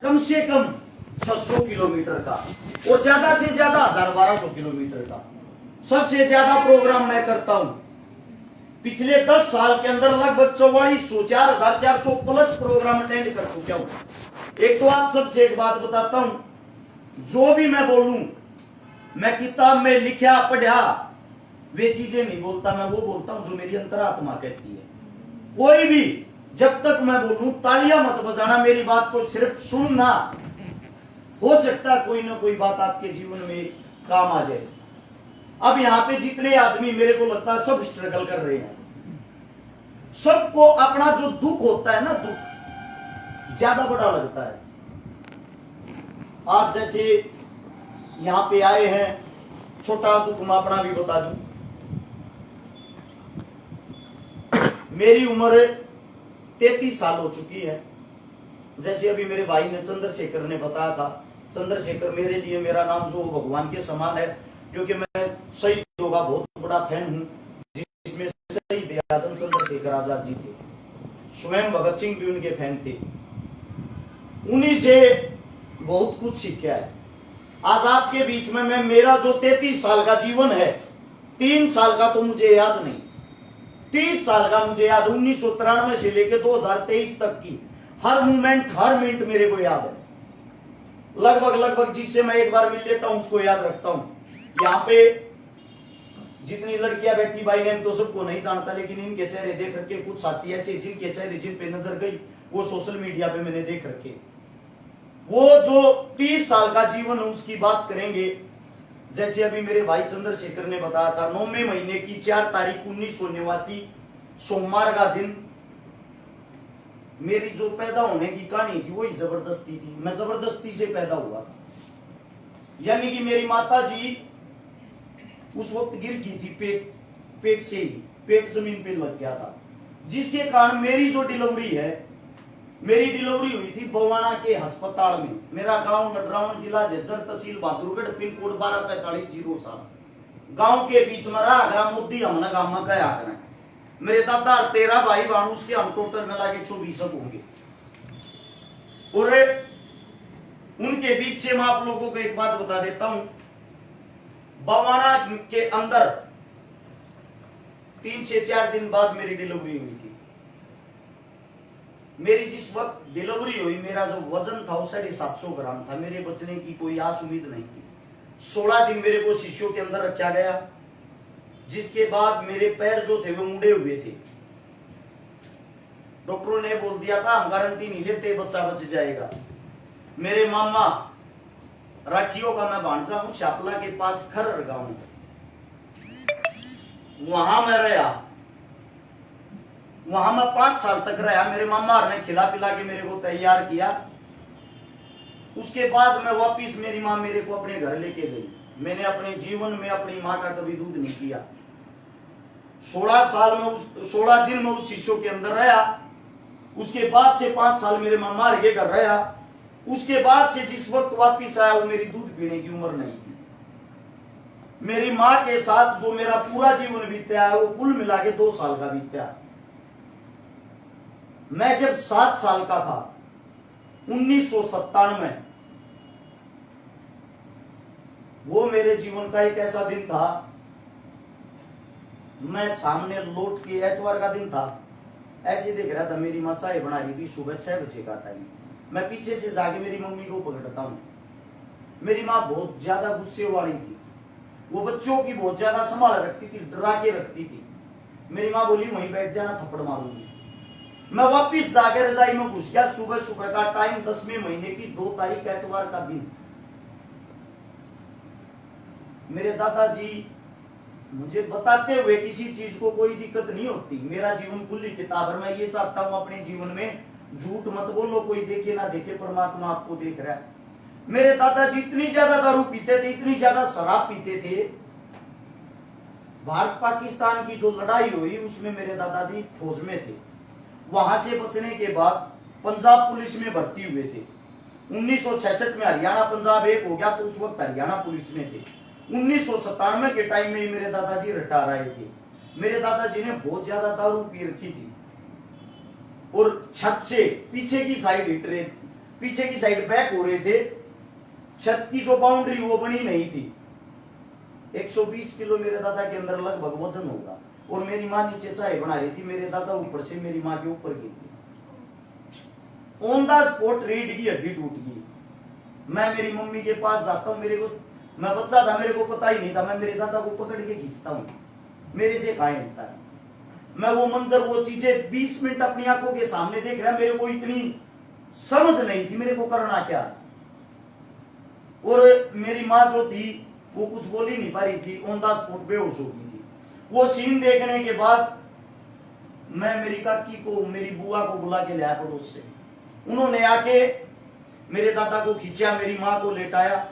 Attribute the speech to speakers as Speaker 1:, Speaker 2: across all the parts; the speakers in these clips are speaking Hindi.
Speaker 1: कम से कम 600 किलोमीटर का और ज्यादा से ज्यादा 1000-1200 किलोमीटर का सबसे ज्यादा प्रोग्राम मैं करता हूं। पिछले 10 साल के अंदर लगभग 4400-4400 प्लस प्रोग्राम अटेंड कर चुका हूं। एक तो आप सबसे एक बात बताता हूं, जो भी मैं बोलूं, मैं किताब में लिखा पढ़ा वे चीजें नहीं बोलता, मैं वो बोलता हूं जो मेरी अंतरात्मा कहती है। कोई भी जब तक मैं बोलूं तालियां मत बजाना, मेरी बात को सिर्फ सुनना। हो सकता है कोई ना कोई बात आपके जीवन में काम आ जाए। अब यहां पे जितने आदमी मेरे को लगता है सब स्ट्रगल कर रहे हैं, सबको अपना जो दुख होता है ना, दुख ज्यादा बड़ा लगता है। आप जैसे यहां पे आए हैं, छोटा दुख मैं अपना भी बता दूं। मेरी उम्र 33 साल हो चुकी है। जैसे अभी मेरे भाई ने चंद्रशेखर ने बताया था, चंद्रशेखर मेरे लिए, मेरा नाम जो भगवान के समान है, क्योंकि मैं शहीदों का बहुत बड़ा फैन हूं, जिसमें शहीद आजम चंद्रशेखर आजाद जी थे, स्वयं भगत सिंह भी उनके फैन थे। उन्हीं से बहुत कुछ सीखा है। आज आपके बीच में मैं, मेरा जो 33 साल का जीवन है, 3 साल का तो मुझे याद नहीं, 30 साल का मुझे याद। 1993 से लेकर 2023 तक की हर मूवमेंट, हर मिनट मेरे को याद है। लगभग जिससे मैं एक बार मिल लेता हूं उसको याद रखता हूं। यहाँ पे जितनी लड़कियां बैठी, भाई ने तो सबको नहीं जानता, लेकिन इनके चेहरे देख रखे, कुछ साथी ऐसे जिनके चेहरे जिन पे नजर गई वो सोशल मीडिया पे मैंने देख रखे। वो जो 30 साल का जीवन है उसकी बात करेंगे। जैसे अभी मेरे भाई चंद्रशेखर ने बताया था, 9वें महीने की 4 तारीख 1989 सोमवार का दिन मेरी जो पैदा होने की कहानी थी वही जबरदस्ती थी। मैं जबरदस्ती से पैदा हुआ था, यानी कि मेरी माता जी उस वक्त गिर गई थी, पेट से ही, पेट जमीन पे लग गया था, जिसके कारण मेरी जो डिलीवरी है, मेरी डिलीवरी हुई थी बवाना के अस्पताल में। मेरा गांव नटरावन, जिला झज्जर, तहसील बहादुरगढ़, पिन कोड 124507। गांव के बीच में रहा मोदी हमने गांव में क्या करें। मेरे दादा 13 भाई बहन, उसके हम टोटल मिला के 120 होंगे। और उनके बीच से मैं आप लोगों को एक बात बता देता हूं, बवाना के अंदर 3 से 4 दिन बाद मेरी डिलीवरी हुई थी। मेरी जिस वक्त डिलीवरी हुई, मेरा जो वजन था वो 750 ग्राम था। मेरे बचने की कोई आस उम्मीद नहीं थी। 16 दिन मेरे को शिशु के अंदर रखा गया, जिसके बाद मेरे पैर जो थे वो मुड़े हुए थे। डॉक्टरों ने बोल दिया था हम गारंटी नहीं लेते बच्चा बच जाएगा। मेरे मामा राखियों का मैं भांजा हूं, शापला के पास खरर गांव, वहां मैं रहा। वहां मैं 5 साल तक रहा। मेरे मामा ने खिला पिला के मेरे को तैयार किया। उसके बाद मैं वापिस, मेरी माँ मेरे को अपने घर लेके गई। मैंने अपने जीवन में अपनी माँ का कभी दूध नहीं पिया। 16 दिन में उस शिशु के अंदर रहा। उसके बाद से 5 साल मेरे मामा के घर रहा। उसके बाद से जिस वक्त वापिस आया वो मेरी दूध पीने की उम्र नहीं थी। मेरी माँ के साथ जो मेरा पूरा जीवन बीता है वो कुल मिला के 2 साल का बीता। मैं जब 7 साल का था, 1997, वो मेरे जीवन का एक ऐसा दिन था। मैं सामने लौट के, एतवार का दिन था, ऐसे देख रहा था, मेरी माँ चाय बना रही थी, सुबह 6 बजे का टाइम। मैं पीछे से जाके मेरी मम्मी को पकड़ता हूं। मेरी माँ बहुत ज्यादा गुस्से वाली थी, वो बच्चों की बहुत ज्यादा संभाल रखती थी, डरा के रखती थी। मेरी माँ बोली वहीं बैठ जाना, थप्पड़ मारूंगी। मैं वापिस जाकर रजाई में घुस गया। सुबह का टाइम, 10वें महीने की 2 तारीख, एतवार का दिन। मेरे दादाजी मुझे बताते हुए किसी चीज को कोई दिक्कत नहीं होती, मेरा जीवन खुली किताब है। मैं ये चाहता हूं अपने जीवन में झूठ मत बोलो, कोई देखे ना देखे, परमात्मा आपको देख रहा है। मेरे दादाजी इतनी ज्यादा दारू पीते थे, इतनी ज्यादा शराब पीते थे। भारत पाकिस्तान की जो लड़ाई हुई उसमें मेरे दादाजी फौज में थे। वहां से बचने के बाद पंजाब पुलिस में भर्ती हुए थे। 1966 में हरियाणा पंजाब एक हो गया, तो उस वक्त हरियाणा पुलिस में थे। 1997 के टाइम में मेरे दादाजी रिटायर आए थे। मेरे दादाजी ने बहुत ज्यादा दारू पी रखी थी और छत से पीछे की साइड हिट रहे पीछे की साइड बैक हो रहे थे, छत की जो बाउंड्री वो बनी नहीं थी। 120 किलो मेरे दादा के अंदर लगभग वजन होगा, और मेरी माँ नीचे चाय बना रही थी, मेरे दादा ऊपर से मेरी माँ के ऊपर गिर गई। ऑन द स्पॉट रीढ़ की हड्डी टूट गई। मैं मेरी मम्मी के पास जाता हूँ, मेरे को, मैं बच्चा था, मेरे को पता ही नहीं था, मैं मेरे दादा को पकड़ के खींचता हूँ, मेरे से कहाँ हिलता है। मैं वो मंजर, वो चीजें 20 मिनट अपनी आंखों के सामने देख रहा, मेरे को इतनी समझ नहीं थी मेरे को करना क्या। और मेरी माँ जो थी वो कुछ बोल ही नहीं पा रही थी, ऑन द स्पॉट बेहोश हो गई थी। वो सीन देखने के बाद मैं मेरी काकी को, मेरी बुआ को बुला के लाया पड़ोस से। उन्होंने आके मेरे दादा को खींचा, मेरी माँ को लेटाया।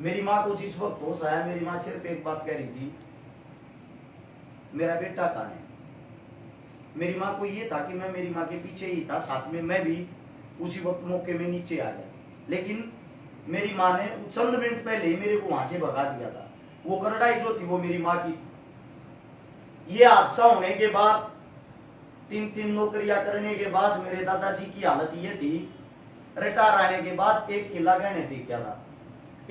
Speaker 1: मेरी माँ को जिस वक्त होश आया, मेरी माँ सिर्फ एक बात कह रही थी, मेरा बेटा कहाँ है। मेरी माँ को ये था कि मैं मेरी माँ के पीछे ही था, साथ में मैं भी उसी वक्त मौके में नीचे आ गया, लेकिन मेरी माँ ने चंद मिनट पहले ही मेरे को वहां से भगा दिया था। वो करड़ाई जो थी वो मेरी माँ की थी। ये हादसा होने के बाद, 3 नौकरियां करने के बाद मेरे दादाजी की हालत ये थी, रिटायर आने के बाद 1 किला गहने टेका था।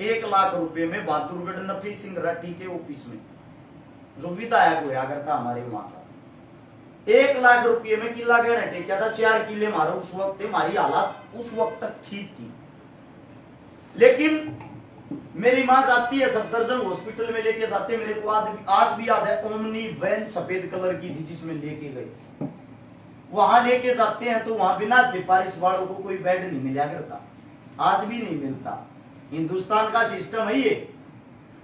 Speaker 1: 1 लाख रुपए में बहादुरगढ़ नफी सिंह राठी के ऑफिस में, जो विधायक हुआ करता हमारे वहां का, 1 लाख रुपये में किला गहने टेका था। 4 किले मारा उस वक्त थे। हमारी हालत उस वक्त तक ठीक थी, लेकिन मेरी माँ जाती है सफदरजंग हॉस्पिटल में लेके जाते। मेरे को आज भी याद है, ओमनी वैन सफेद कलर की थी जिसमें लेके गए। वहां लेके जाते हैं तो वहां बिना सिफारिश वालों को कोई बेड नहीं मिला करता, आज भी नहीं मिलता। हिंदुस्तान का सिस्टम है ये।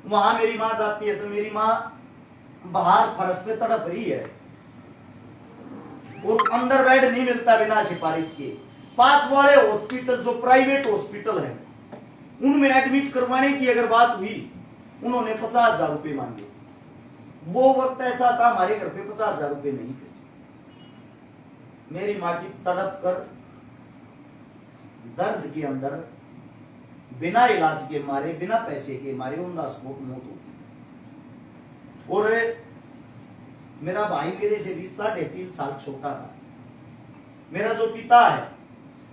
Speaker 1: वहां मेरी माँ जाती है तो मेरी माँ बाहर फर्श पे तड़प रही है, और अंदर बेड नहीं मिलता बिना सिफारिश के। पास वाले हॉस्पिटल, जो प्राइवेट हॉस्पिटल है, उनमें एडमिट करवाने की अगर बात हुई, उन्होंने 50,000 रुपए मांगे। वो वक्त ऐसा था, हमारे घर पे 50,000 रुपए नहीं थे। मेरी माँ की तड़प कर दर्द के अंदर बिना इलाज के मारे, बिना पैसे के मारे ऑन द स्पॉट मौत हो गई। और मेरा भाई मेरे से भी 3.5 साल छोटा था। मेरा जो पिता है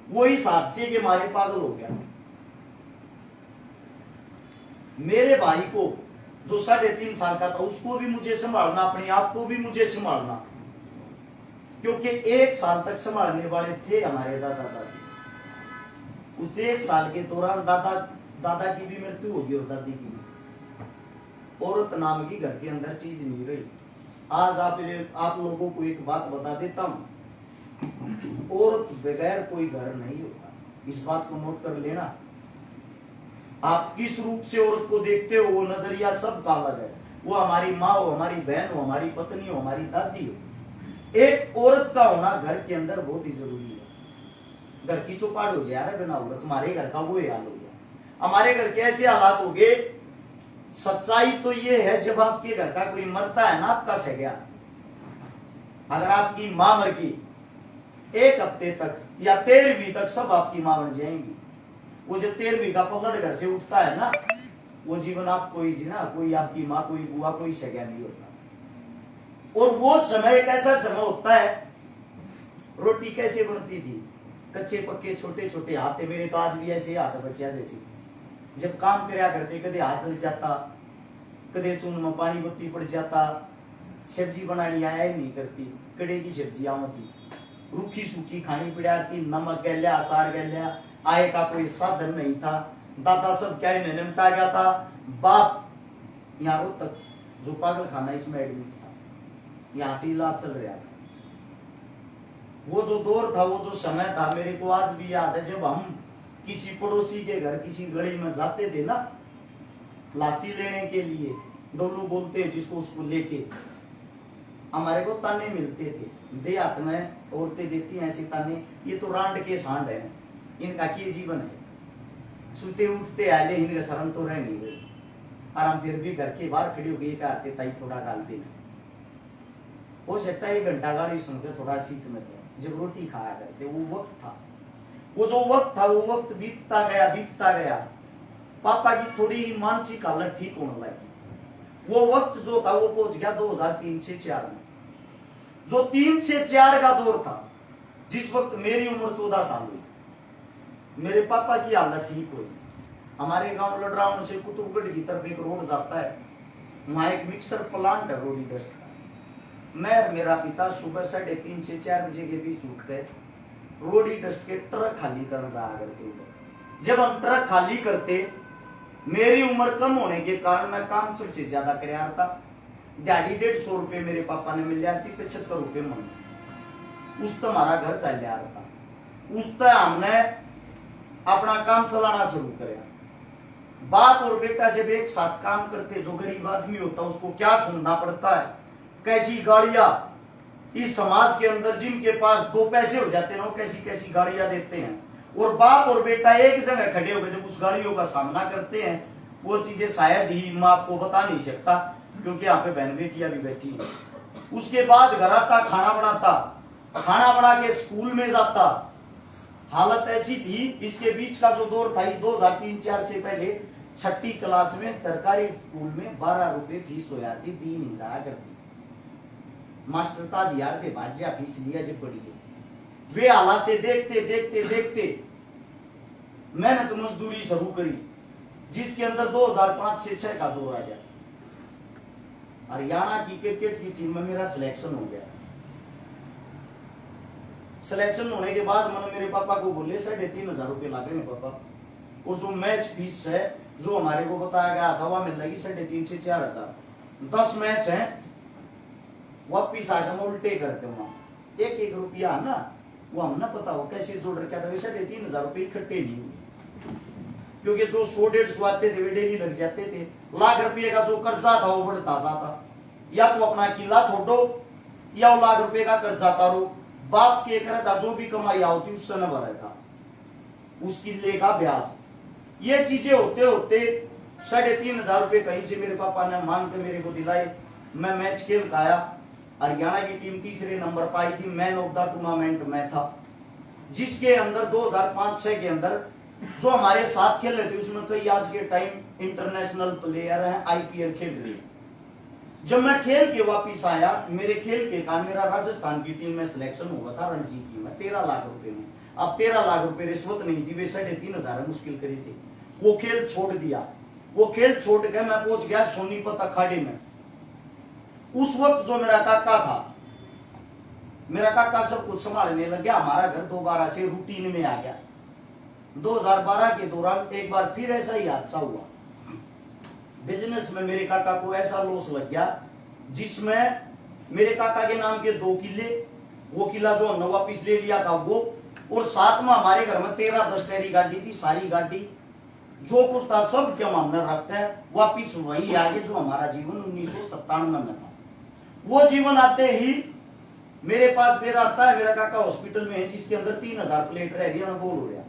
Speaker 1: वो इस हादसे के मारे पागल हो गया। मेरे भाई को जो 3.5 साल का था, उसको भी मुझे संभालना, अपने आप को भी मुझे संभालना, क्योंकि 1 साल तक संभालने वाले थे हमारे दादा दादी। उस 1 साल के दौरान दादा की भी मृत्यु होगी और दादी की भी। औरत नाम की घर के अंदर चीज नहीं रही। आज आप लोगों को एक बात बता देता हूं, औरत बगैर कोई घर नहीं होता। इस बात को नोट कर लेना। आप किस रूप से औरत को देखते हो, वो नजरिया सबका अलग है। वो हमारी माँ हो, हमारी बहन हो, हमारी पत्नी हो, हमारी दादी हो। एक औरत का होना घर के अंदर बहुत ही जरूरी है। घर की चौपाट हो जाए बिना औरत, तुम्हारे घर का वो हाल हो गया। हमारे घर के ऐसे हालात हो गए। सच्चाई तो ये है, जब आपके घर का कोई मरता है ना, आपका सह अगर आपकी मां मर गई 1 हफ्ते तक या 13वीं तक, सब आपकी मां बन जाएंगी। वो जब 13वीं का पकड़ घर से उठता है ना, वो जीवन आपको ही जीना, कोई आपकी माँ, कोई बुआ, कोई सगा नहीं होता। और वो समय एक ऐसा समय होता है, रोटी कैसे बनती थी, कच्चे पक्के छोटे छोटे हाथ थे। मेरे तो आज भी ऐसे हाथ बच्चा जैसे। जब काम कराया करते, कदे हाथ जल जाता, कदे चून में पानी बत्ती पड़ जाता। सब्जी बनानी आया ही नहीं करती, कड़े की सब्जी आवती, रूखी सूखी खानी पड़ा थी, नमक गलिया, अचार गलिया, आय का कोई साधन नहीं था। दादा सब क्या निमटा गया था। बाप यहाँ तक जो पागल खाना इसमें एडमिट था, यहाँ से इलाज चल रहा था। वो जो दौर था, वो जो समय था, मेरे को आज भी याद है। जब हम किसी पड़ोसी के घर, किसी गली में जाते थे ना, लाठी लेने के लिए, डोलू बोलते जिसको, उसको लेके हमारे को ताने मिलते थे। देहात में औरतें देती हैं ऐसे ताने, ये तो रांड के सांड है, इनका क्या जीवन है, सुते उठते आले, इनका शर्म तो रह नहीं गई। और हम फिर भी घर के बाहर खड़े हो गए, करते ताई थोड़ा गाल देना। हो सकता है 1 घंटा गाली सुनकर थोड़ा सीख में जब रोटी खाया करते, वो वक्त था। वो जो वक्त था, वो वक्त बीतता गया। पापा की थोड़ी मानसिक हालत ठीक होने लगी। वो वक्त जो था वो पहुंच गया 2003 से 4 में। जो 3 से 4 का दौर था, जिस वक्त मेरी उम्र 14 साल हुई, मेरे पापा की हालत ठीक हुई। हमारे गांव लडराउन से कुतुबगढ़ की तरफ एक रोड जाता है, वहां एक मिक्सर प्लांट है रोडी डस्ट का। मैं और मेरा पिता सुबह 3:30 से 4 बजे के बीच उठ गए, रोडी डस्ट के ट्रक खाली करने जा करते थे। जब हम ट्रक खाली करते, मेरी उम्र कम होने के कारण मैं काम सबसे ज्यादा कर था। दिहाड़ी 150 रुपए मेरे पापा ने मिल जाती, 75 रुपए मन उस तो हमारा घर चल जा रहा था। उस तो हमने अपना काम चलाना शुरू किया। बाप और बेटा जब एक साथ काम करते, जो गरीब आदमी होता उसको क्या सुनना पड़ता है, कैसी गाड़ियां इस समाज के अंदर जिनके पास 2 पैसे हो जाते हैं वो कैसी कैसी गाड़ियां देते हैं। और बाप और बेटा एक जगह खड़े होकर जब उस गाड़ियों का सामना करते हैं, वो चीजें शायद ही मैं आपको बता नहीं सकता, क्योंकि यहाँ पे बहन बेटियां भी बैठी हैं। उसके बाद घर आता, खाना बनाता, खाना बना के स्कूल में जाता। हालत ऐसी थी, इसके बीच का जो दौर था 2003-4 से पहले, 6ठी क्लास में सरकारी स्कूल में 12 रुपए फीस हो जाती, 3 ही जाया करती। मास्टर ता दियार थे भाज्या फीस लिया जब बड़ी है। वे हालात देखते देखते देखते मैंने तो मजदूरी शुरू करी, जिसके अंदर 2005 से 6 का दौर आ गया। हरियाणा की क्रिकेट की टीम में मेरा सिलेक्शन हो गया। सिलेक्शन होने के बाद मैंने मेरे पापा को बोले 3,500 रुपए लागेंगे पापा, और जो मैच फीस है जो हमारे को बताया गया था वह मिल जाएगी 3,500 से 4,000। 10 मैच है, वापिस आकर मैं उल्टे करते वहां 1-1 रुपया ना, वो हमने पता हो कैसे जोड़ रखा था। 3,500 रुपए इकट्ठे नहीं हुए, क्योंकि जो 100-150 आते थे वे डेली लग जाते थे। लाख रुपये का जो कर्जा था वो बढ़ता जाता, या तो अपना किला छोड़ो या वो लाख रुपए का कर्जा तारो। बाप के करता जो भी कमाई होती उससे न भरा था, उस किले का ब्याज। ये चीजें होते होते 3,500 रुपए कहीं से मेरे पापा ने मांग के मेरे को दिलाए। मैं मैच खेल का आया, हरियाणा की टीम 3रे नंबर पाई थी, मैन ऑफ द टूर्नामेंट में था, जिसके अंदर 2005-6 के अंदर जो हमारे साथ खेल रहे थे उसमें कई आज के टाइम इंटरनेशनल प्लेयर हैं, IPL खेल रहे हैं। जब मैं खेल के वापिस आया, मेरे खेल के कारण मेरा राजस्थान की टीम में सिलेक्शन हुआ था रणजी की में 13 लाख रुपए में। अब 13 लाख रुपए रिश्वत नहीं थी, वे 3,500 मुश्किल करी थी। वो खेल छोड़ दिया, वो खेल छोड़ के मैं पहुंच गया सोनीपत अखाड़े में। उस वक्त जो मेरा काका था, मेरा काका सब कुछ संभालने लग गया, हमारा घर दोबारा से रूटीन में आ गया। 2012 के दौरान एक बार फिर ऐसा ही हादसा हुआ। बिजनेस में मेरे काका को ऐसा लॉस लग गया, जिसमें मेरे काका के नाम के 2 किले, वो किला जो हमने वापिस ले लिया था वो, और साथ में हमारे घर में 13 दस्तेरी गाड़ी थी। सारी गाड़ी जो कुछ था सब क्या हमने रखता है वापिस वही आगे जो हमारा जीवन 1997 में था। वो जीवन आते ही मेरे पास फिर आता है, मेरा काका हॉस्पिटल में है जिसके अंदर 3,000 प्लेट रह रही है, मैं बोल हो रहा।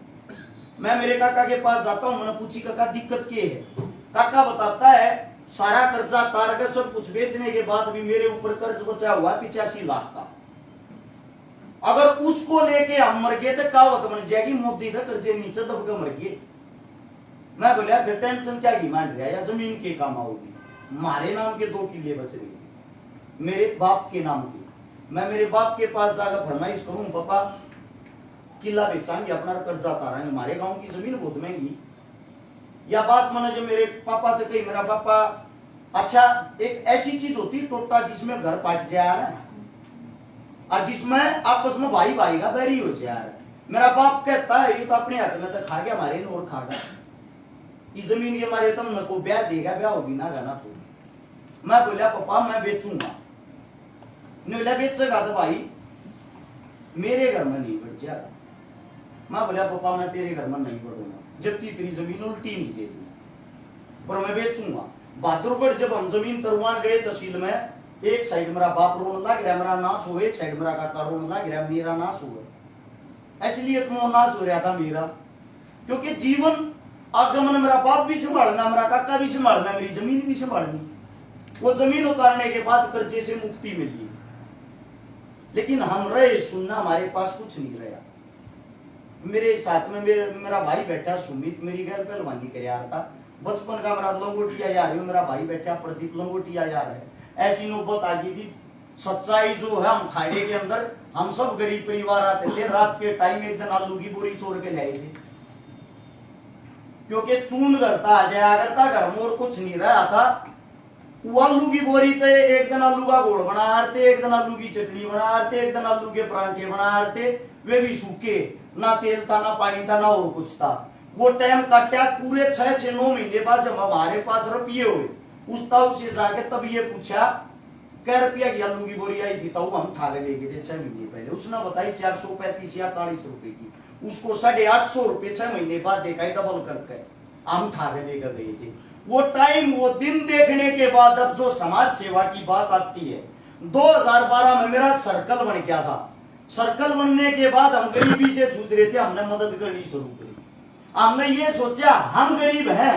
Speaker 1: मैं मेरे काका के पास जाता हूँ, मैंने पूछी काका दिक्कत क्या है। काका बताता है सारा कर्जा तार के सब कुछ बेचने के बाद भी मेरे ऊपर कर्ज बचा हुआ 85 लाख का। अगर उसको लेके हम मर गए तो कहावत बन जाएगी मोदी का कर्जे नीचे दब के मर गए। मैं बोलिया फिर टेंशन क्या की मान रहा, या जमीन के काम आओगी। हमारे नाम के 2 किले बच रहे मेरे बाप के नाम की। मैं मेरे बाप के पास जाकर फरमाइश करूं, पापा किला बेचाएंगे, अपना कर्जा तारेंगे, हमारे गांव की जमीन बहुत महंगी। या बात मैंने जब मेरे पापा तक कही, मेरा पापा अच्छा एक ऐसी चीज होती टोटा जिसमें घर पाट जा रहा है और जिसमें आपस में भाई भाई का बैरी हो जा रहा है। मेरा बाप कहता है ये तो अपने हाथ में तो खा गया, हमारे और खा गया, इस जमीन के हमारे तुम न को ब्याह देगा, ब्याह होगी ना गाना। तो मैं बोलिया पापा मैं बेचूंगा। नहीं बोला बेचेगा तो भाई मेरे घर में नहीं बढ़ जाएगा। मैं बोलिया पापा मैं तेरे घर में नहीं बढ़ूंगा जब तेरी जमीन उल्टी नहीं दे दी, पर मैं बेचूंगा। बहादुरगढ़ जब हम जमीन तरवान गए तहसील में, एक साइड मेरा बाप रोने लग रहा, मेरा नाश हो, एक साइड मेरा काका रोने लग रहा, मेरा नाश हुआ। इसलिए तो नाश हो रहा था मेरा, क्योंकि जीवन आगमन मेरा बाप भी संभालना, मेरा काका भी संभालना, मेरी जमीन भी संभालनी। वो जमीन उतारने के बाद कर्जे से मुक्ति मिली, लेकिन हम रहे सुनना, हमारे पास कुछ नहीं रहा। मेरे साथ में मेरा भाई बैठा सुमित, मेरी घर पहलवानी कर रहा था, बचपन का मेरा लंगोटिया यार है, मेरा भाई बैठा प्रदीप लंगोटिया यार है। ऐसी नौबत आ गई थी। सच्चाई जो है, हम खाड़े के अंदर हम सब गरीब परिवार आते थे, रात के टाइम एक दिन आलू की बोरी चोर के लाए थे, क्योंकि चून करता आ जाया करता, घर में और कुछ नहीं रहा था। वो आलू की बोरी थे, एक दिन आलू का घोल बना रहे थे, एक दिन आलू की चटनी बना रहे थे, एक दिन आलू के परांठे बना रहे थे, वे भी सूखे, ना तेल था ना पानी था ना और कुछ था। वो टाइम काटा पूरे 6 से 9 महीने बाद जब हमारे पास रुपये हुए, उस ताऊ से जाके तब ये पूछा कै रुपया की आलू की बोरी आई थी, ताऊ हम ठागे लेके थे 6 महीने पहले। उसने बताई 435 या 40 रुपए की, उसको 850 रुपए 6 महीने बाद देखा डबल करके हम ठागे लेकर गए थे। वो टाइम वो दिन देखने के बाद अब जो समाज सेवा की बात आती है, 2012 में मेरा सर्कल बन गया था। सर्कल बनने के बाद हम गरीबी से जूझ रहे थे, हमने मदद करनी शुरू करी। हमने ये सोचा हम गरीब हैं,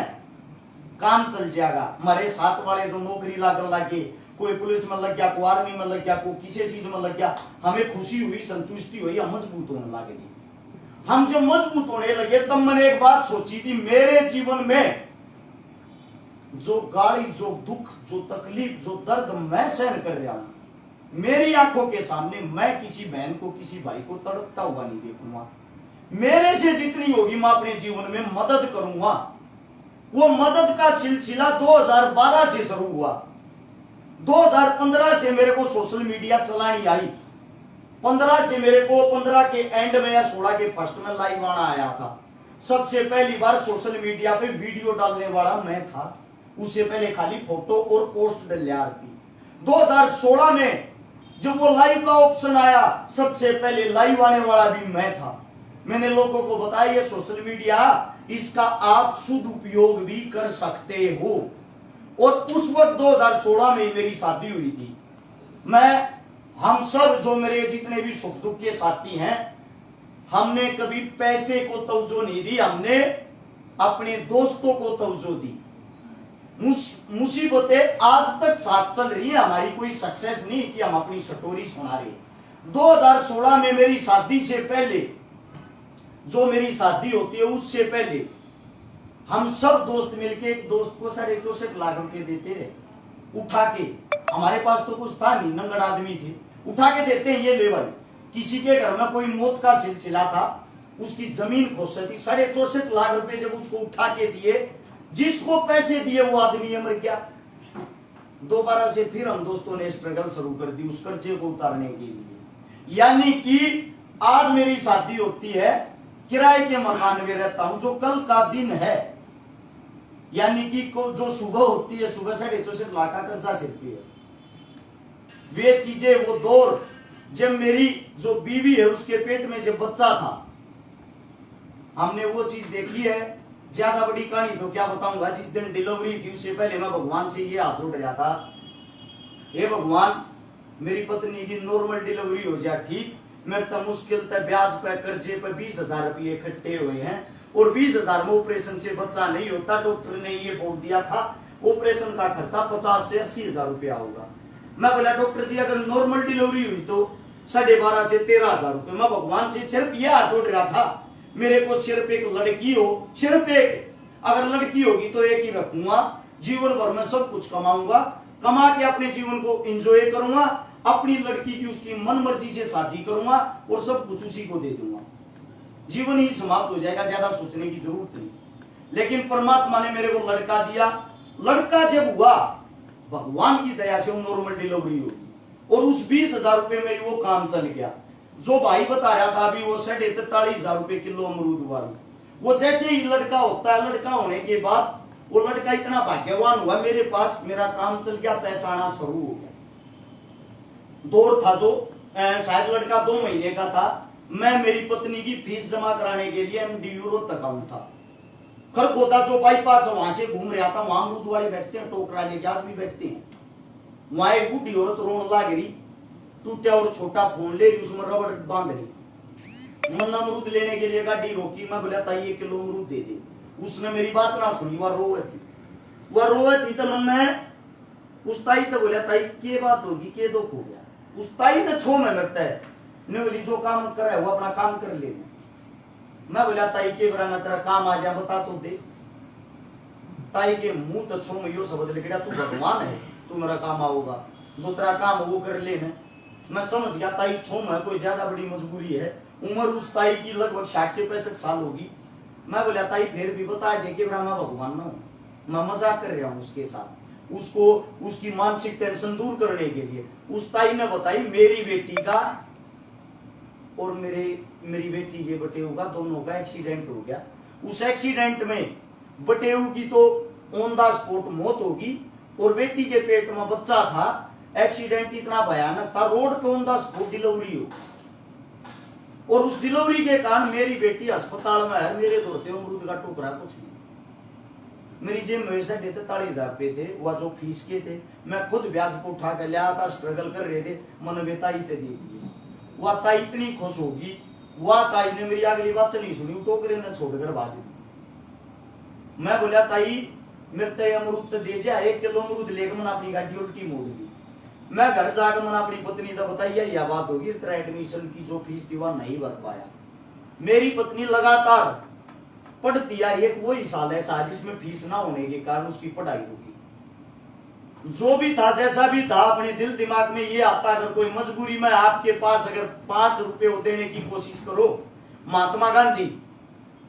Speaker 1: काम चल जाएगा। हमारे साथ वाले जो नौकरी लागन लगे, कोई पुलिस में लग गया, कोई आर्मी में लग गया, कोई किसी चीज में लग गया, हमें खुशी हुई, संतुष्टि हुई, हम मजबूत होने लगे। हम जब मजबूत होने लगे तब मैंने एक बात सोची थी, मेरे जीवन में जो गाली, जो दुख, जो तकलीफ, जो दर्द मैं सहन कर रहा हूं, मेरी आंखों के सामने मैं किसी बहन को, किसी भाई को तड़पता हुआ नहीं देखूंगा। मेरे से जितनी होगी मैं अपने जीवन में मदद करूंगा। वो मदद का सिलसिला 2012 से शुरू हुआ। 2015 से मेरे को सोशल मीडिया चलानी आई। 15 से मेरे को 15 के एंड में या 16 के फर्स्ट में लाइव आना आया था। सबसे पहली बार सोशल मीडिया पे वीडियो डालने वाला मैं था। उससे पहले खाली फोटो और पोस्ट डलिया थी। 2016 में जब वो लाइव का ऑप्शन आया, सबसे पहले लाइव आने वाला भी मैं था। मैंने लोगों को बताया ये सोशल मीडिया, इसका आप सदुपयोग भी कर सकते हो। और उस वक्त 2016 में मेरी शादी हुई थी। हम सब जो मेरे जितने भी सुख दुख के साथी हैं, हमने कभी पैसे को तवज्जो नहीं दी, हमने अपने दोस्तों को तवज्जो दी। मुसीबतें आज तक साथ चल रही है, हमारी कोई सक्सेस नहीं कि हम अपनी स्टोरी सुना रहे। 2016 में मेरी शादी से पहले, जो मेरी शादी होती है उससे पहले, हम सब दोस्त मिलके एक दोस्त को 64.5 लाख रुपए देते रहे उठा के। हमारे पास तो कुछ था नहीं, नंगड़ आदमी थे, उठा के देते हैं ये लेवल। किसी के घर में कोई मौत का सिलसिला था, उसकी जमीन खोस थी, 64.5 लाख रुपए जब उसको उठा के दिए, जिसको पैसे दिए वो आदमी मर गया। दोबारा से फिर हम दोस्तों ने स्ट्रगल शुरू कर दी उस कर्जे को उतारने के लिए। यानी कि आज मेरी शादी होती है, किराए के मकान में रहता हूं, जो कल का दिन है, यानी कि जो सुबह होती है, सुबह 64.5 लाख का कर्जा सिर पे है। वे चीजें, वो दौर जब मेरी जो बीवी है उसके पेट में जब बच्चा था, हमने वो चीज देखी है। ज्यादा बड़ी कहानी तो क्या बताऊंगा। जिस दिन डिलीवरी थी उससे पहले मैं भगवान से ये हाथ जोड़ रहा था, हे भगवान मेरी पत्नी की नॉर्मल डिलीवरी हो जाए ठीक। मैं तो मुश्किल तक ब्याज पे कर्जे पे 20,000 रुपये इकट्ठे हुए हैं, और 20,000 में ऑपरेशन से बच्चा नहीं होता। डॉक्टर ने ये बोल दिया था ऑपरेशन का खर्चा 50 से 80,000 रुपया होगा। मैं बोला डॉक्टर जी अगर नॉर्मल डिलीवरी हुई तो 12.5 से 13,000 रुपये। मैं भगवान से सिर्फ यह हाथ जोड़ रहा था, मेरे को सिर्फ एक लड़की हो, सिर्फ एक, अगर लड़की होगी तो एक ही रखूंगा। जीवन भर में सब कुछ कमाऊंगा, कमा के अपने जीवन को एंजॉय करूंगा, अपनी लड़की की उसकी मन मर्जी से शादी करूंगा और सब कुछ उसी को दे दूंगा। जीवन ही समाप्त हो जाएगा, ज्यादा सोचने की जरूरत नहीं। लेकिन परमात्मा ने मेरे को लड़का दिया। लड़का जब हुआ, भगवान की दया से वो नॉर्मल डिलीवरी होगी, और उस 20,000 रुपए में वो काम चल गया। जो भाई बता रहा था अभी, वो 43,000 रुपए किलो अमरूद हुआ। वो जैसे ही लड़का होता है, लड़का होने के बाद वो लड़का इतना भाग्यवान हुआ, मेरे पास मेरा काम चल गया, पैसा आना शुरू हो गया। दौर था जो शायद लड़का 2 महीने का था, मैं मेरी पत्नी की फीस जमा कराने के लिए MD यूरो तक आऊं था। खरखोदा जो बाईपास वहां से घूम रहा था, वहां अमरूद वाले बैठते हैं, टोकरा लेके आज भी बैठते हैं। वहां एक बूढ़ी औरत रोन लाग रही, टूटा और छोटा फोन ले रही, उसमें रबड़ बांध रही। मैंने अमरूद लेने के लिए गाड़ी रोकी, मैं बोला ताई 1 किलो अमरूद दे दे। उसने मेरी बात ना सुनी, वह रोवे थी तो मैंने उस ताई तो बोला ताई के बात होगी, के दुख हो गया। उस ताई ने छो में लगता है, ने बोली जो काम कर वो अपना काम कर ले। मैं बोला ताई के बरा में तेरा काम आ जा, बता तो दे। ताई के मुंह तो छो में यो शब्द लिखा, तू भगवान है, तू मेरा काम आओगा, जो तेरा काम वो कर ले। मैं समझ गया ताई छो में कोई ज्यादा बड़ी मजबूरी है। उम्र उस ताई की लगभग 60 से 65 साल होगी। मैं बोला ताई फिर भी बता दे कि मैं भगवान ना हूं, मैं मजाक कर रहा हूं उसके साथ, उसको उसकी मानसिक टेंशन दूर करने के लिए। उस ताई ने बताई मेरी बेटी का और मेरी बेटी के बटेऊ का दोनों का एक्सीडेंट हो गया। उस एक्सीडेंट में बटेऊ की तो ऑन द स्पॉट मौत होगी और बेटी के पेट में बच्चा था। एक्सीडेंट इतना भयानक था, रोड पे ऑन द स्पॉट डिलीवरी हो, और उस डिलीवरी के कारण मेरी बेटी अस्पताल में है। मेरे धोते अमरूद का टुकड़ा कुछ नहीं। मेरी जेब में 43,000 रुपए थे, वह जो फीस के थे, मैं खुद ब्याज को उठा कर लिया था, स्ट्रगल कर रहे थे, मन बेताई दे दी। वह ताई इतनी खुश होगी, वह ताई ने मेरी अगली बात नहीं सुनी, टोकरे ने छोड़कर भाज दी। मैं बोला ताई मेरे ते अमरूद तो दे जा, 1 किलो अमरूद लेकर मैंने अपनी गाड़ी उल्टी मोड़ दी। मैं घर जाकर मैंने अपनी पत्नी को बताया यह बात होगी, तेरा एडमिशन की जो फीस थी वह नहीं भर पाया। मेरी पत्नी लगातार पढ़ती है, एक वही साल ऐसा जिसमें फीस ना होने के कारण उसकी पढ़ाई होगी। जो भी था जैसा भी था, अपने दिल दिमाग में ये आता अगर कोई मजबूरी में आपके पास अगर 5 रुपए देने की कोशिश करो। महात्मा गांधी,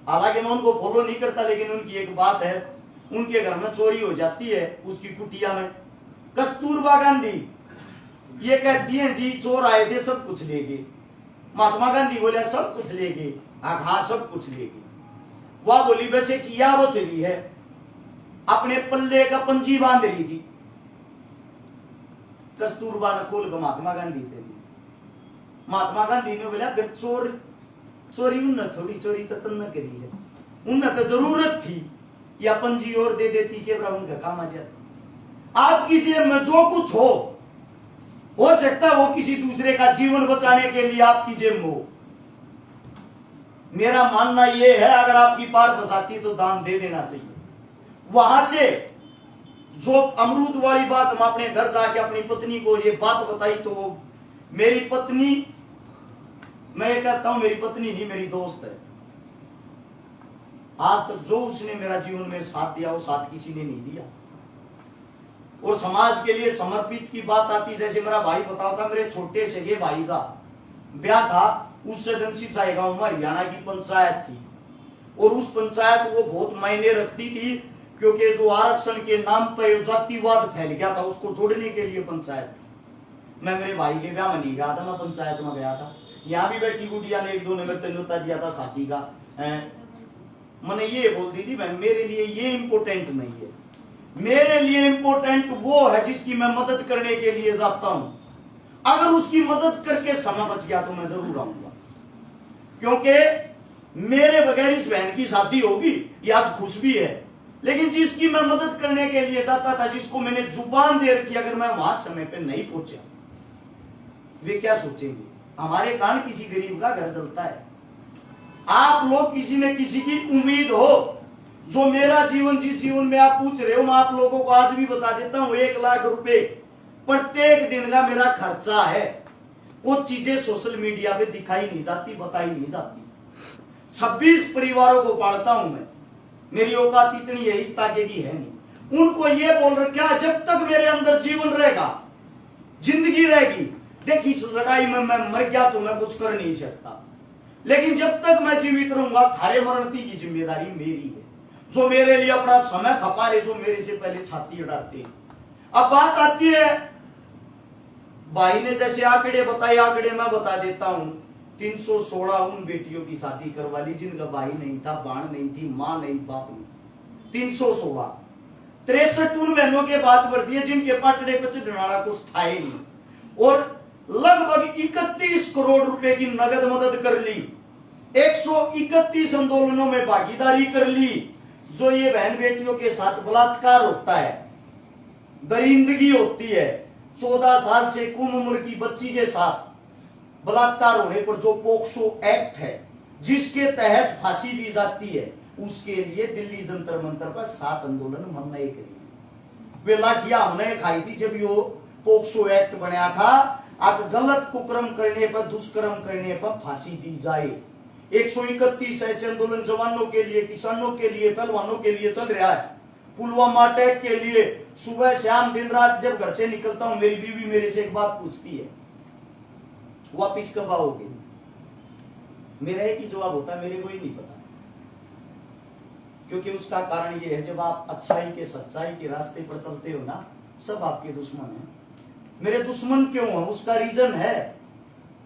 Speaker 1: हालांकि मैं उनको फॉलो नहीं करता, लेकिन उनकी एक बात है, उनके घर में चोरी हो जाती है उसकी कुटिया में। कस्तूरबा गांधी ये कहती है जी चोर आए थे सब कुछ ले गए। महात्मा गांधी बोले सब कुछ ले गए, हाँ सब कुछ ले गए। वह बोली वैसे किया वो चली है, अपने पल्ले का पंजी बांध रही थी। कस्तूरबा ने खोल कर महात्मा गांधी थे। महात्मा गांधी ने बोला फिर चोरी उन्हें थोड़ी चोरी तो तन्ने करी है, उन्हें तो जरूरत थी या पंजी और दे देती के उनका काम आ जाता। आपकी जेब में जो कुछ हो सकता है वो किसी दूसरे का जीवन बचाने के लिए आपकी जेब में हो। मेरा मानना यह है अगर आपकी पार बसाती तो दान दे देना चाहिए। वहां से जो अमरूद वाली बात हम अपने घर जाके अपनी पत्नी को ये बात बताई तो मेरी पत्नी, मैं कहता हूं मेरी पत्नी नहीं मेरी दोस्त है। आज तक जो उसने मेरा जीवन में साथ दिया वो साथ किसी ने नहीं दिया। और समाज के लिए समर्पित की बात आती, जैसे मेरा भाई बताओ था, मेरे छोटे से भाई का ब्याह था, उस सदनसी साई गांव में हरियाणा की पंचायत थी, और उस पंचायत वो बहुत मायने रखती थी क्योंकि जो आरक्षण के नाम पर जातिवाद फैल गया था उसको जोड़ने के लिए पंचायत। मैं मेरे भाई के ब्याह में नहीं गया था, मैं पंचायत में गया था। यहाँ भी बैठी गुड़िया ने 1-2 नंबर न्योता दिया था शादी का। मैंने ये बोल दी थी मेरे लिए ये इंपोर्टेंट नहीं है, मेरे लिए इंपोर्टेंट वो है जिसकी मैं मदद करने के लिए जाता हूं। अगर उसकी मदद करके समय बच गया तो मैं जरूर आऊंगा, क्योंकि मेरे बगैर इस बहन की शादी होगी ये आज खुश भी है, लेकिन जिसकी मैं मदद करने के लिए जाता था, जिसको मैंने जुबान दे रखी, अगर मैं वहां समय पे नहीं पहुंचा वे क्या सोचेंगे। हमारे कारण किसी गरीब का घर चलता है। आप लोग किसी न किसी की उम्मीद हो। जो मेरा जीवन, जिस जीवन में आप पूछ रहे हो, मैं आप लोगों को आज भी बता देता हूं, 1 लाख रुपए प्रत्येक दिन का मेरा खर्चा है। कुछ चीजें सोशल मीडिया पे दिखाई नहीं जाती, बताई नहीं जाती। 26 परिवारों को पालता हूं मैं, मेरी औकात इतनी है इस ताके की है नहीं। उनको ये बोल रखा जब तक मेरे अंदर जीवन रहेगा, जिंदगी रहेगी, देखिए इस लड़ाई में मैं मर गया तो मैं कुछ कर नहीं सकता, लेकिन जब तक मैं जीवित रहूंगा थारे मरणती की जिम्मेदारी मेरी है। जो मेरे लिए अपना समय खपा रहे, जो मेरे से पहले छाती अड़ाते हैं। अब बात आती है, भाई ने जैसे आंकड़े बताए, आंकड़े मैं बता देता हूं। 316 उन बेटियों की शादी करवा ली जिनका भाई नहीं था, बाण नहीं थी, मां नहीं, बाप नहीं। 316। 63 उन बहनों के बात बढ़ती है जिनके पाटड़े पर चढ़ाना कुछ था ही नहीं, और लगभग 31 करोड़ रुपए की नगद मदद कर ली। 131 आंदोलनों में भागीदारी कर ली। जो ये बहन बेटियों के साथ बलात्कार होता है, दरिंदगी होती है, 14 साल से कम उम्र की बच्ची के साथ बलात्कार होने पर जो पोक्सो एक्ट है जिसके तहत फांसी दी जाती है, उसके लिए दिल्ली जंतर मंतर पर 7 आंदोलन हमने करी। वे लाठियां हमने खाई थी जब यो पोक्सो एक्ट बनाया था। अब गलत कुकर्म करने पर, दुष्कर्म करने पर फांसी दी जाए। 131 ऐसे आंदोलन जवानों के लिए, किसानों के लिए, पहलवानों के लिए चल रहा है। पुलवामा अटैक के लिए सुबह शाम दिन रात जब घर से निकलता हूं, मेरी बीवी मेरे से एक बात पूछती है, वापिस कब आओगे? मेरा एक ही जवाब होता है, मेरे को ही नहीं पता। क्योंकि उसका कारण ये है, जब आप अच्छाई के सच्चाई के रास्ते पर चलते हो ना, सब आपके दुश्मन हैं। मेरे दुश्मन क्यों है? उसका रीजन है,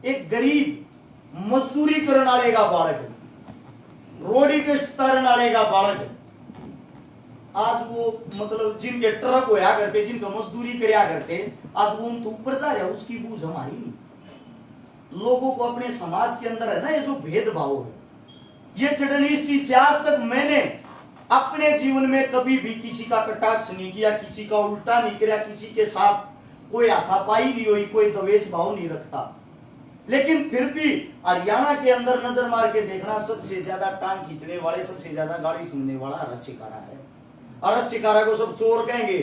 Speaker 1: एक गरीब मजदूरी करने वाले का बालक, रोडी टेस्ट तारने वाले का बालक, आज वो मतलब जिनके ट्रक होया करते, जिनका मजदूरी करया करते, आज वो उनके ऊपर जा रहा है, उसकी बूझ हमारी नहीं। लोगों को अपने समाज के अंदर है ना, ये जो भेदभाव है, ये चढ़नी इस चीज से आज तक मैंने अपने जीवन में कभी भी किसी का कटाक्ष नहीं किया, किसी का उल्टा नहीं किया, किसी के साथ कोई हाथापाई नहीं हुई, कोई द्वेष भाव नहीं रखता। लेकिन फिर भी हरियाणा के अंदर नजर मार के देखना, सबसे ज्यादा टांग खींचने वाले, सबसे ज्यादा गाड़ी सुनने वाला अरस चिकारा है। अरस चिकारा को सब चोर कहेंगे,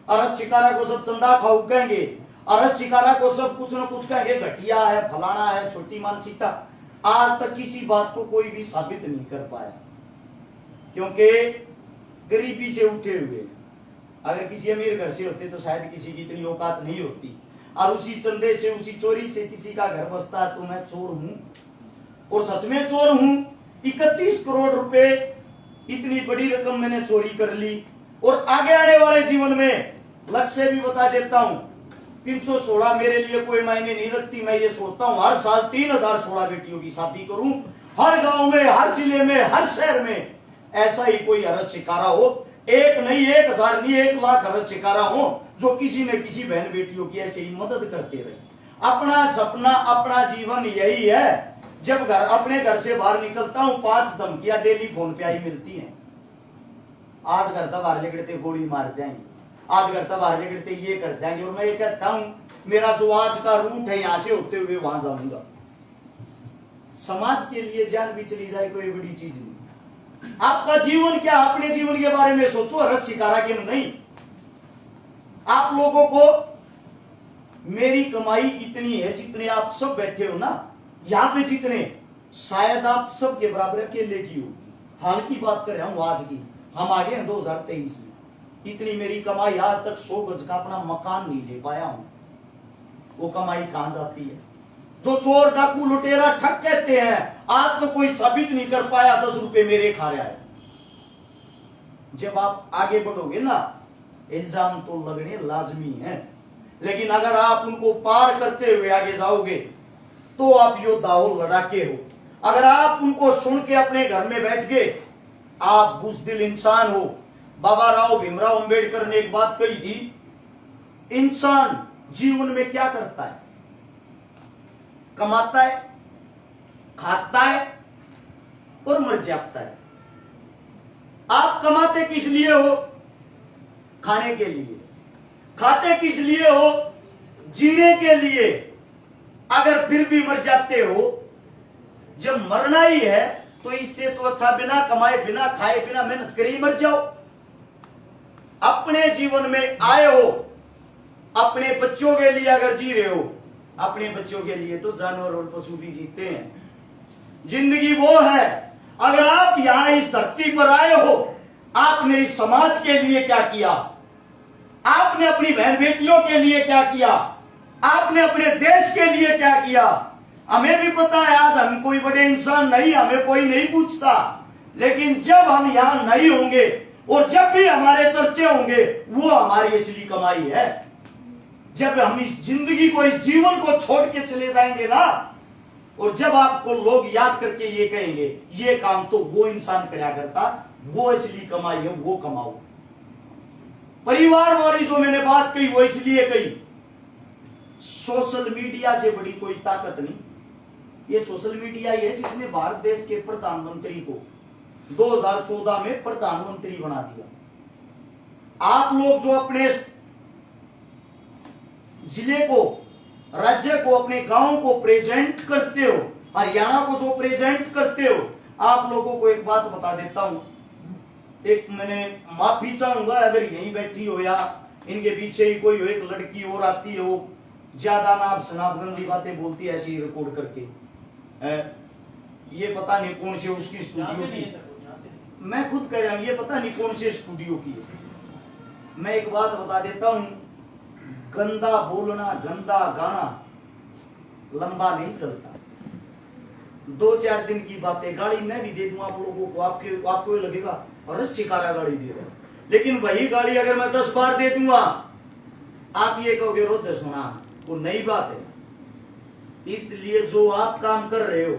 Speaker 1: अरस चिकारा को सब चंदा खाऊ कहेंगे, अरस चिकारा को सब कुछ न कुछ कहेंगे, घटिया है, फलाना है, छोटी मानसिकता। आज तक किसी बात को कोई भी साबित नहीं कर पाया, क्योंकि गरीबी से उठे हुए। अगर किसी अमीर घर से होते तो शायद किसी की इतनी औकात नहीं होती, और उसी चंदे से, उसी चोरी से किसी का घर बसता है तो मैं चोर हूं, और सच में चोर हूं। 31 करोड़ रुपए, इतनी बड़ी रकम मैंने चोरी कर ली। और आगे आने वाले जीवन में लक्ष्य भी बता देता हूं, 316 मेरे लिए कोई मायने नहीं रखती। मैं ये सोचता हूं हर साल 3016 बेटियों की शादी करूं, हर गांव में, हर जिले में, हर शहर में ऐसा ही कोई अरस चिकारा हो, एक नहीं, 1000 नहीं, 1 लाख अरस चिकारा हो, जो किसी न किसी बहन बेटियों की ऐसे ही मदद करते रहे। अपना सपना, अपना जीवन यही है। जब अपने घर से बाहर निकलता हूं, 5 धमकियां डेली फोन पे आई मिलती हैं। आज घर तक बाहर निकलते गोली मार जाएंगे, आज घर तक बाहर निकलते ये कर जाएंगे। और मैं ये कहता हूं, मेरा जो आज का रूट है, यहां से होते हुए वहां जाऊंगा। समाज के लिए जान भी चली जाए कोई बड़ी चीज नहीं। आपका जीवन क्या, अपने जीवन के बारे में सोचो, रस शिकारा के नहीं। आप लोगों को मेरी कमाई इतनी है, जितने आप सब बैठे हो ना यहां पे, जितने शायद आप सब के बराबर अकेले की हो। हाल की बात कर रहा हूं, आज की। हम आ गए 2023 में। इतनी मेरी कमाई, आज तक 100 गज का अपना मकान नहीं ले पाया हूं। वो कमाई कहां जाती है? जो चोर, डाकू, लुटेरा, ठग कहते हैं, आज तो कोई साबित नहीं कर पाया 10 रुपए मेरे खा रहा है। जब आप आगे बढ़ोगे ना, इल्जाम तो लगने लाजमी है, लेकिन अगर आप उनको पार करते हुए आगे जाओगे तो आप योद्धा हो, लड़ाके हो। अगर आप उनको सुन के अपने घर में बैठ गए, आप बुज़दिल इंसान हो। बाबा राव भीमराव अंबेडकर ने एक बात कही थी, इंसान जीवन में क्या करता है? कमाता है, खाता है और मर जाता है। आप कमाते किस लिए हो? खाने के लिए। खाते किस लिए हो? जीने के लिए। अगर फिर भी मर जाते हो, जब मरना ही है तो इससे तो अच्छा बिना कमाए, बिना खाए, बिना मेहनत करे मर जाओ। अपने जीवन में आए हो, अपने बच्चों के लिए अगर जी रहे हो, अपने बच्चों के लिए तो जानवर और पशु भी जीते हैं। जिंदगी वो है। अगर आप यहां इस धरती पर आए हो, आपने इस समाज के लिए क्या किया? आपने अपनी बहन बेटियों के लिए क्या किया? आपने अपने देश के लिए क्या किया? हमें भी पता है आज हम कोई बड़े इंसान नहीं, हमें कोई नहीं पूछता। लेकिन जब हम यहां नहीं होंगे और जब भी हमारे चर्चे होंगे, वो हमारी असली कमाई है। जब हम इस जिंदगी को, इस जीवन को छोड़ के चले जाएंगे ना, और जब आपको लोग याद करके ये कहेंगे, ये काम तो वो इंसान करा करता, वो असली कमाई है, वो कमाओ। परिवार वाली जो मैंने बात कही, वो इसलिए कही, सोशल मीडिया से बड़ी कोई ताकत नहीं। ये सोशल मीडिया ही है जिसने भारत देश के प्रधानमंत्री को 2014 में प्रधानमंत्री बना दिया। आप लोग जो अपने जिले को, राज्य को, अपने गांव को प्रेजेंट करते हो, हरियाणा को जो प्रेजेंट करते हो, आप लोगों को एक बात बता देता हूं। एक मैंने माफी चाहूंगा अगर यहीं बैठी हो या इनके पीछे ही कोई हो, एक लड़की और आती है, वो ज्यादा नाप शनाप गंदी बातें बोलती है, ऐसी रिकॉर्ड करके। ये पता नहीं कौन से उसकी स्टूडियो की, मैं खुद कह रहा हूं, ये पता नहीं कौन से स्टूडियो की है। मैं एक बात बता देता हूं, गंदा बोलना, गंदा गाना लंबा नहीं चलता। 2-4 दिन की बातें, गाड़ी मैं भी दे दूं आप लोगों को, आपको लगेगा अरे शिकारा गाड़ी दे रहे, लेकिन वही गाड़ी अगर मैं 10 बार दे दूंगा आप ये कहोगे रोज सुना, वो नई बात है। इसलिए जो आप काम कर रहे हो,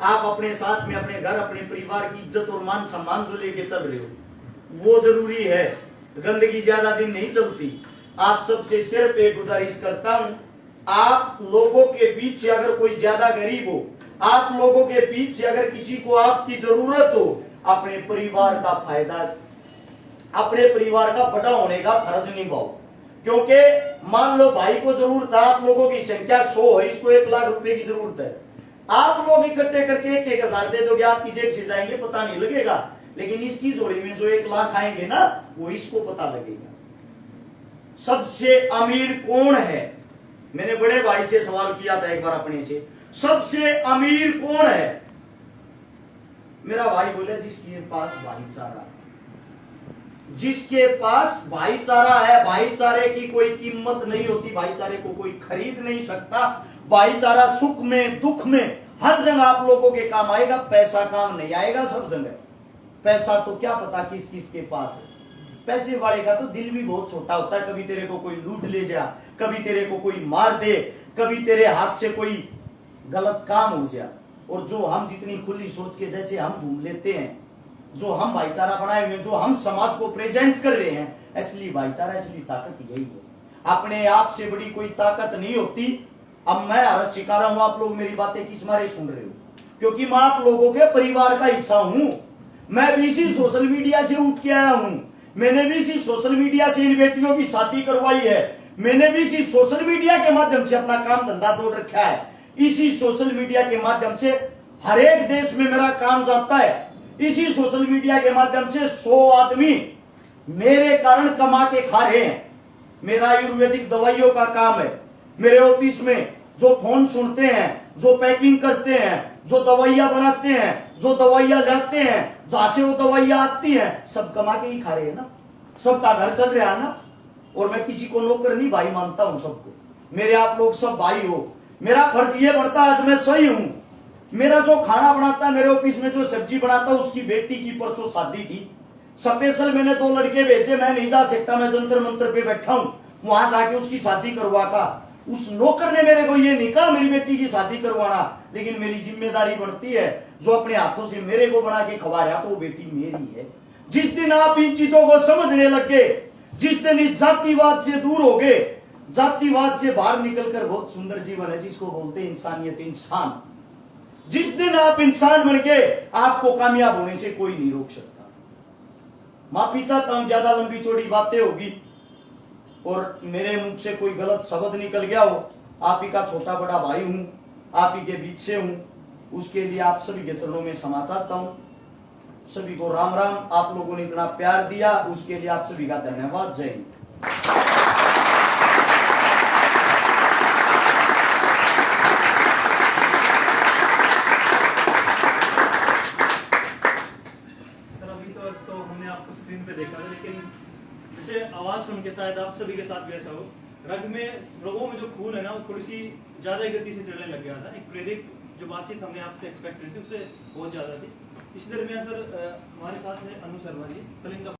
Speaker 1: आप अपने साथ में अपने घर अपने परिवार की इज्जत और मान सम्मान जो लेके चल रहे हो वो जरूरी है। गंदगी ज्यादा दिन नहीं चलती। आप सबसे सिर्फ एक गुजारिश करता हूं, आप लोगों के बीच से अगर कोई ज्यादा गरीब हो, आप लोगों के बीच से अगर किसी को आपकी जरूरत हो, अपने परिवार का फायदा, अपने परिवार का बड़ा होने का फर्ज निभाओ। क्योंकि मान लो भाई को जरूरत है, आप लोगों की संख्या 100 है, इसको 1 लाख रुपए की जरूरत है, आप लोग इकट्ठे करके 1,000 दे दोगे, आपकी जेब से जाएंगे पता नहीं लगेगा, लेकिन इसकी जोड़ी में जो 1 लाख आएंगे ना वो इसको पता लगेगा। सबसे अमीर कौन है? मैंने बड़े भाई से सवाल किया था एक बार अपने से, सबसे अमीर कौन है? मेरा भाई बोले जिसके पास भाईचारा है, जिसके पास भाईचारा है। भाईचारे की कोई कीमत नहीं होती, भाईचारे को कोई खरीद नहीं सकता। भाईचारा सुख में दुख में हर जगह आप लोगों के काम आएगा, पैसा काम नहीं आएगा सब जगह। पैसा तो क्या पता किस किस के पास है। पैसे वाले का तो दिल भी बहुत छोटा होता है, कभी तेरे को कोई लूट ले जा, कभी तेरे को कोई मार दे, कभी तेरे हाथ से कोई गलत काम हो जाए। और जो हम जितनी खुली सोच के जैसे हम घूम लेते हैं, जो हम भाईचारा बनाए हुए, जो हम समाज को प्रेजेंट कर रहे हैं, असली भाईचारा असली ताकत यही है। अपने आप से बड़ी कोई ताकत नहीं होती। अब मैं हर्ष शिकारा हूं, आप लोग मेरी बातें किस मारे सुन रहे हो? क्योंकि मैं आप लोगों के परिवार का हिस्सा हूं। मैं भी इसी सोशल मीडिया से उठ के आया हूं, मैंने भी इसी सोशल मीडिया से इन बेटियों की शादी करवाई है, मैंने भी इसी सोशल मीडिया के माध्यम से अपना काम धंधा जोड़ रखा है। इसी सोशल मीडिया के माध्यम से हर एक देश में मेरा काम जाता है। इसी सोशल मीडिया के माध्यम से 100 आदमी मेरे कारण कमा के खा रहे हैं। मेरा आयुर्वेदिक दवाइयों का काम है। मेरे ऑफिस में जो फोन सुनते हैं, जो पैकिंग करते हैं, जो दवाइयां बनाते हैं, जो दवाइयां लाते हैं, जहां से वो दवाइयां आती हैं, सब कमा के ही खा रहे हैं ना, सबका घर चल रहा है ना। और मैं किसी को नौकर नहीं भाई मानता हूं, सबको मेरे आप लोग सब भाई हो। मेरा फर्ज ये बढ़ता है, आज मैं सही हूं। मेरा जो खाना बनाता है, मेरे ऑफिस में जो सब्जी बनाता है, उसकी बेटी की परसों शादी थी, स्पेशल मैंने 2 लड़के भेजे। मैं नहीं जा सकता, मैं जंतर मंतर पे बैठा हूं, वहां जाके उसकी शादी करवा का। उस नौकर ने मेरे को ये नहीं कहा मेरी बेटी की शादी करवाना, लेकिन मेरी जिम्मेदारी बनती है, जो अपने हाथों से मेरे को बना के खवा रहा तो वो बेटी मेरी है। जिस दिन आप इन चीजों को समझने लग गए, जिस दिन इस जातिवाद से दूर हो गए, जातिवाद से बाहर निकलकर बहुत सुंदर जीवन है जिसको बोलते हैं इंसानियत, इंसान। जिस दिन आप इंसान बन गए, आपको कामयाब होने से कोई नहीं रोक सकता। माफी चाहता हूं, ज्यादा लंबी चौड़ी बातें होगी और मेरे मुंह से कोई गलत शब्द निकल गया हो। आप ही का छोटा बड़ा भाई हूं, आप ही के बीच से हूं, उसके लिए आप सभी के चरणों में क्षमा चाहता हूं। सभी को राम राम। आप लोगों ने इतना प्यार दिया, उसके लिए आप सभी का धन्यवाद। जय हिंद।
Speaker 2: स्क्रीन पे देखा है, लेकिन जैसे आवाज सुन के शायद आप सभी के साथ भी ऐसा हो, रग में, रगों में जो खून है ना वो थोड़ी सी ज्यादा गति से चलने लग गया था। एक प्रेरित जो बातचीत हमने आपसे एक्सपेक्ट की थी उससे बहुत ज्यादा थी। इस दरमियान सर हमारे साथ है अनु शर्मा जी, कलिंगा